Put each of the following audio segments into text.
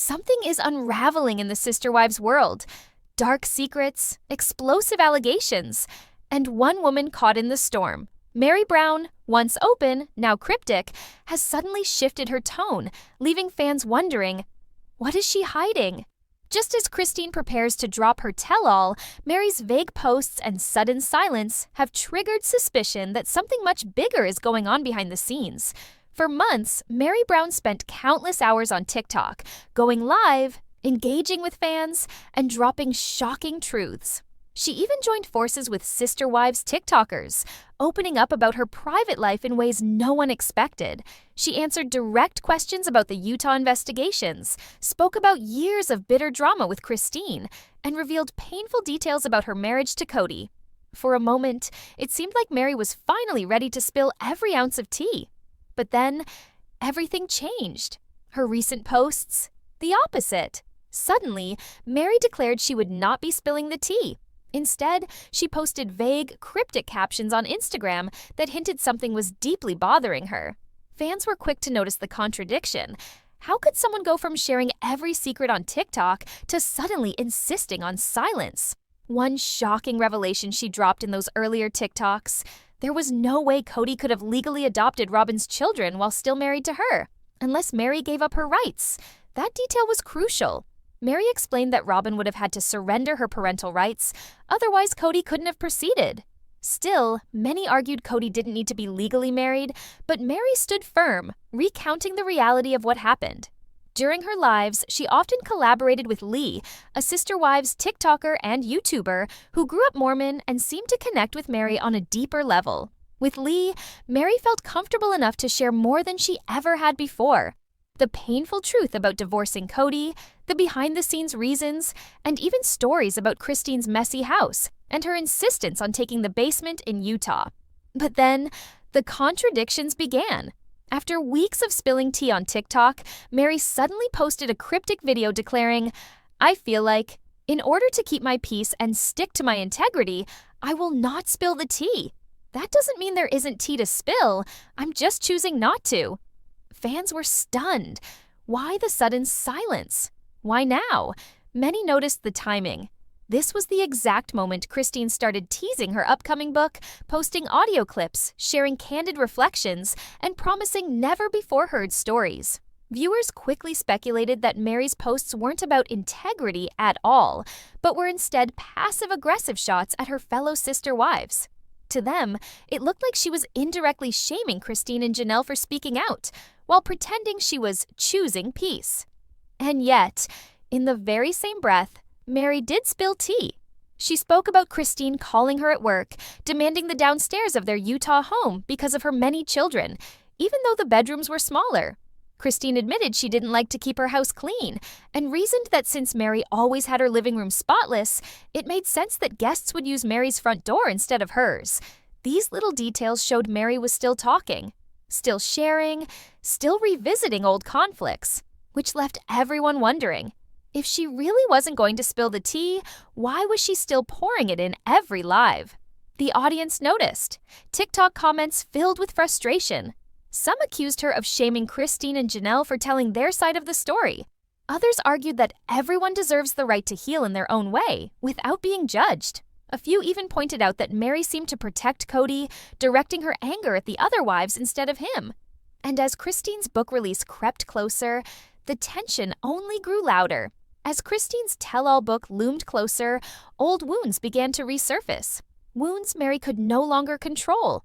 something is unraveling in the sister wives world. Dark secrets, explosive allegations, and one woman caught in the storm. Meri Brown, once open, now cryptic, has suddenly shifted her tone, leaving fans wondering, what is she hiding? Just as Christine prepares to drop her tell-all, Meri's vague posts and sudden silence have triggered suspicion that something much bigger is going on behind the scenes. For months, Meri Brown spent countless hours on TikTok, going live, engaging with fans, and dropping shocking truths. She even joined forces with Sister Wives TikTokers, opening up about her private life in ways no one expected. She answered direct questions about the Utah investigations, spoke about years of bitter drama with Christine, and revealed painful details about her marriage to Cody. For a moment, it seemed like Meri was finally ready to spill every ounce of tea. But then, everything changed. Her recent posts, the opposite. Suddenly, Meri declared she would not be spilling the tea. Instead, she posted vague, cryptic captions on Instagram that hinted something was deeply bothering her. Fans were quick to notice the contradiction. How could someone go from sharing every secret on TikTok to suddenly insisting on silence? One shocking revelation she dropped in those earlier TikToks: there was no way Cody could have legally adopted Robin's children while still married to her, unless Meri gave up her rights. That detail was crucial. Meri explained that Robin would have had to surrender her parental rights, otherwise Cody couldn't have proceeded. Still, many argued Cody didn't need to be legally married, but Meri stood firm, recounting the reality of what happened. During her lives, she often collaborated with Lee, a Sister Wives TikToker and YouTuber who grew up Mormon and seemed to connect with Meri on a deeper level. With Lee, Meri felt comfortable enough to share more than she ever had before. The painful truth about divorcing Cody, the behind-the-scenes reasons, and even stories about Christine's messy house and her insistence on taking the basement in Utah. But then, the contradictions began. After weeks of spilling tea on TikTok, Meri suddenly posted a cryptic video declaring, "I feel like, in order to keep my peace and stick to my integrity, I will not spill the tea. That doesn't mean there isn't tea to spill, I'm just choosing not to." Fans were stunned. Why the sudden silence? Why now? Many noticed the timing. This was the exact moment Christine started teasing her upcoming book, posting audio clips, sharing candid reflections, and promising never-before-heard stories. Viewers quickly speculated that Meri's posts weren't about integrity at all, but were instead passive-aggressive shots at her fellow sister wives. To them, it looked like she was indirectly shaming Christine and Janelle for speaking out, while pretending she was choosing peace. And yet, in the very same breath, Meri did spill tea. She spoke about Christine calling her at work, demanding the downstairs of their Utah home because of her many children, even though the bedrooms were smaller. Christine admitted she didn't like to keep her house clean, and reasoned that since Meri always had her living room spotless, it made sense that guests would use Meri's front door instead of hers. These little details showed Meri was still talking, still sharing, still revisiting old conflicts, which left everyone wondering, if she really wasn't going to spill the tea, why was she still pouring it in every live? The audience noticed. TikTok comments filled with frustration. Some accused her of shaming Christine and Janelle for telling their side of the story. Others argued that everyone deserves the right to heal in their own way, without being judged. A few even pointed out that Meri seemed to protect Cody, directing her anger at the other wives instead of him. And as Christine's book release crept closer, the tension only grew louder. As Christine's tell-all book loomed closer, old wounds began to resurface. Wounds Meri could no longer control.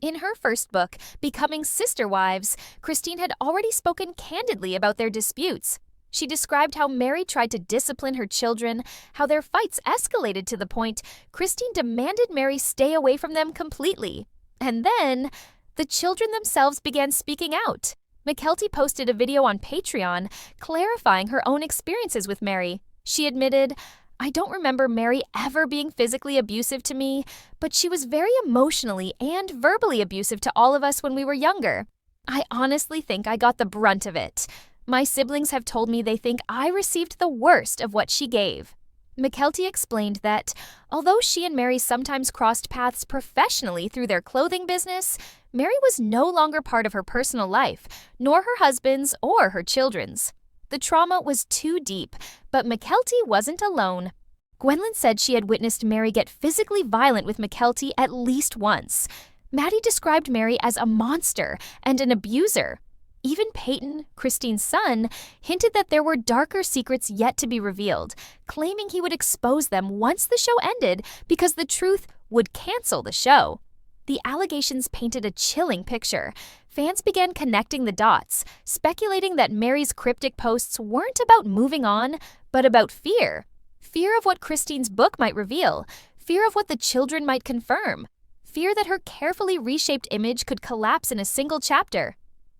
In her first book, Becoming Sister Wives, Christine had already spoken candidly about their disputes. She described how Meri tried to discipline her children, how their fights escalated to the point Christine demanded Meri stay away from them completely. And then, the children themselves began speaking out. Mykelti posted a video on Patreon clarifying her own experiences with Meri. She admitted, "I don't remember Meri ever being physically abusive to me, but she was very emotionally and verbally abusive to all of us when we were younger. I honestly think I got the brunt of it. My siblings have told me they think I received the worst of what she gave." Mykelti explained that, although she and Meri sometimes crossed paths professionally through their clothing business, Meri was no longer part of her personal life, nor her husband's or her children's. The trauma was too deep, but Mykelti wasn't alone. Gwendolyn said she had witnessed Meri get physically violent with Mykelti at least once. Maddie described Meri as a monster and an abuser. Even Peyton, Christine's son, hinted that there were darker secrets yet to be revealed, claiming he would expose them once the show ended because the truth would cancel the show. The allegations painted a chilling picture. Fans began connecting the dots, speculating that Meri's cryptic posts weren't about moving on, but about fear. Fear of what Christine's book might reveal, fear of what the children might confirm, fear that her carefully reshaped image could collapse in a single chapter.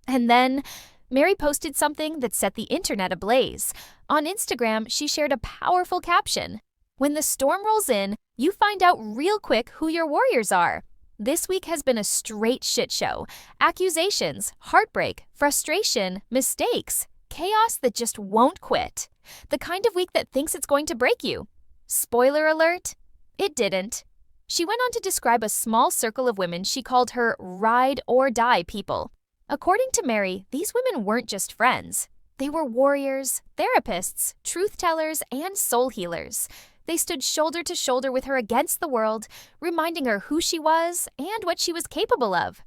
And then, Meri posted something that set the internet ablaze. On Instagram, she shared a powerful caption. "When the storm rolls in, you find out real quick who your warriors are. This week has been a straight shit show. Accusations, heartbreak, frustration, mistakes, chaos that just won't quit. The kind of week that thinks it's going to break you." Spoiler alert, it didn't. She went on to describe a small circle of women she called her ride or die people. According to Meri, these women weren't just friends. They were warriors, therapists, truth-tellers, and soul healers. They stood shoulder to shoulder with her against the world, reminding her who she was and what she was capable of.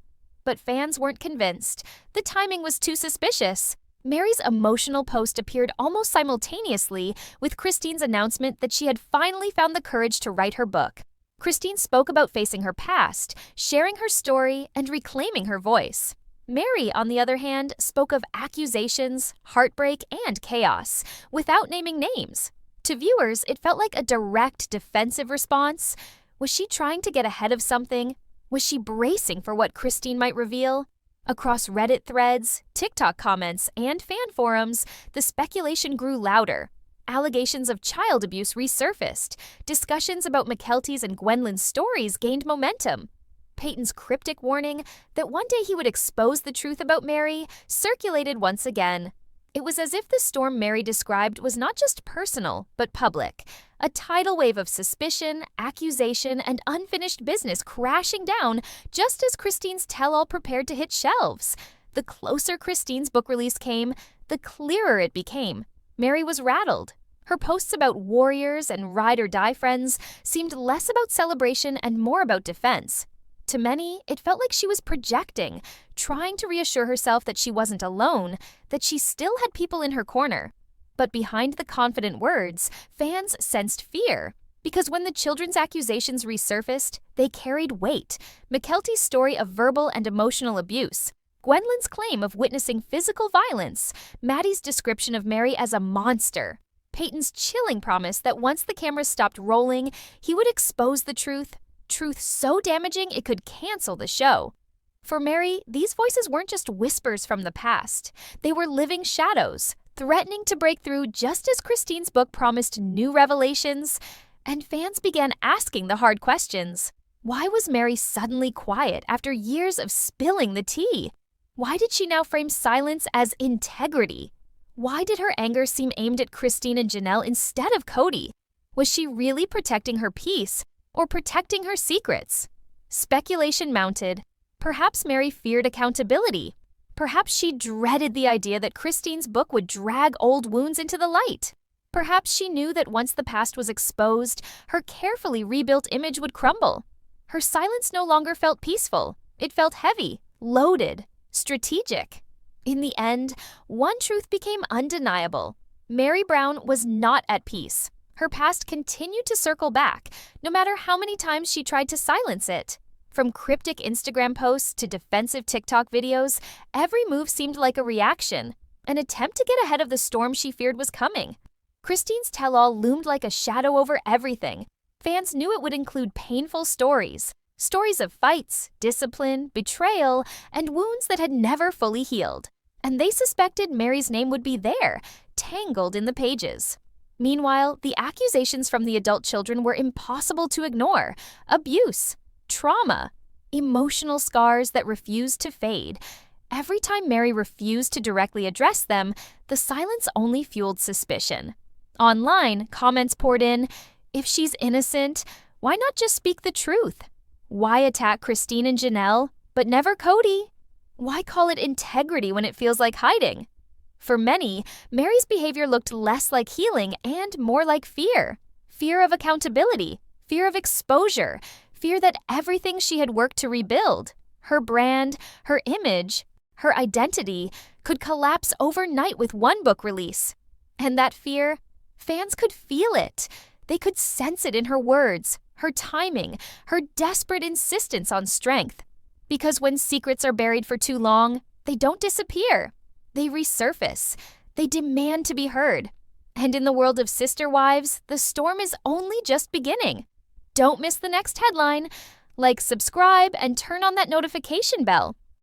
But fans weren't convinced. The timing was too suspicious. Meri's emotional post appeared almost simultaneously with Christine's announcement that she had finally found the courage to write her book. Christine spoke about facing her past, sharing her story, and reclaiming her voice. Meri, on the other hand, spoke of accusations, heartbreak, and chaos, without naming names. To viewers, it felt like a direct defensive response. Was she trying to get ahead of something? Was she bracing for what Christine might reveal? Across Reddit threads, TikTok comments, and fan forums, the speculation grew louder. Allegations of child abuse resurfaced. Discussions about Mykelti's and Gwendolyn's stories gained momentum. Peyton's cryptic warning that one day he would expose the truth about Meri circulated once again. It was as if the storm Meri described was not just personal, but public. A tidal wave of suspicion, accusation, and unfinished business crashing down just as Christine's tell-all prepared to hit shelves. The closer Christine's book release came, the clearer it became. Meri was rattled. Her posts about warriors and ride-or-die friends seemed less about celebration and more about defense. To many, it felt like she was projecting, trying to reassure herself that she wasn't alone, that she still had people in her corner. But behind the confident words, fans sensed fear. Because when the children's accusations resurfaced, they carried weight. Mykelti's story of verbal and emotional abuse, Gwendolyn's claim of witnessing physical violence, Maddie's description of Meri as a monster, Peyton's chilling promise that once the cameras stopped rolling, he would expose the truth so damaging it could cancel the show. For Meri, these voices weren't just whispers from the past. They were living shadows, threatening to break through just as Christine's book promised new revelations, and fans began asking the hard questions. Why was Meri suddenly quiet after years of spilling the tea? Why did she now frame silence as integrity? Why did her anger seem aimed at Christine and Janelle instead of Cody? Was she really protecting her peace or protecting her secrets? Speculation mounted. Perhaps Meri feared accountability. Perhaps she dreaded the idea that Christine's book would drag old wounds into the light. Perhaps she knew that once the past was exposed, her carefully rebuilt image would crumble. Her silence no longer felt peaceful. It felt heavy, loaded, strategic. In the end, one truth became undeniable. Meri Brown was not at peace. Her past continued to circle back, no matter how many times she tried to silence it. From cryptic Instagram posts to defensive TikTok videos, every move seemed like a reaction, an attempt to get ahead of the storm she feared was coming. Christine's tell-all loomed like a shadow over everything. Fans knew it would include painful stories of fights, discipline, betrayal, and wounds that had never fully healed. And they suspected Meri's name would be there, tangled in the pages. Meanwhile, the accusations from the adult children were impossible to ignore. Abuse, trauma, emotional scars that refused to fade. Every time Meri refused to directly address them, the silence only fueled suspicion. Online, comments poured in, "If she's innocent, why not just speak the truth? Why attack Christine and Janelle, but never Cody? Why call it integrity when it feels like hiding?" For many, Mary's behavior looked less like healing and more like fear. Fear of accountability, fear of exposure, fear that everything she had worked to rebuild, her brand, her image, her identity, could collapse overnight with one book release. And that fear, fans could feel it. They could sense it in her words, her timing, her desperate insistence on strength. Because when secrets are buried for too long, they don't disappear. They resurface. They demand to be heard. And in the world of sister wives, the storm is only just beginning. Don't miss the next headline. Like, subscribe, and turn on that notification bell.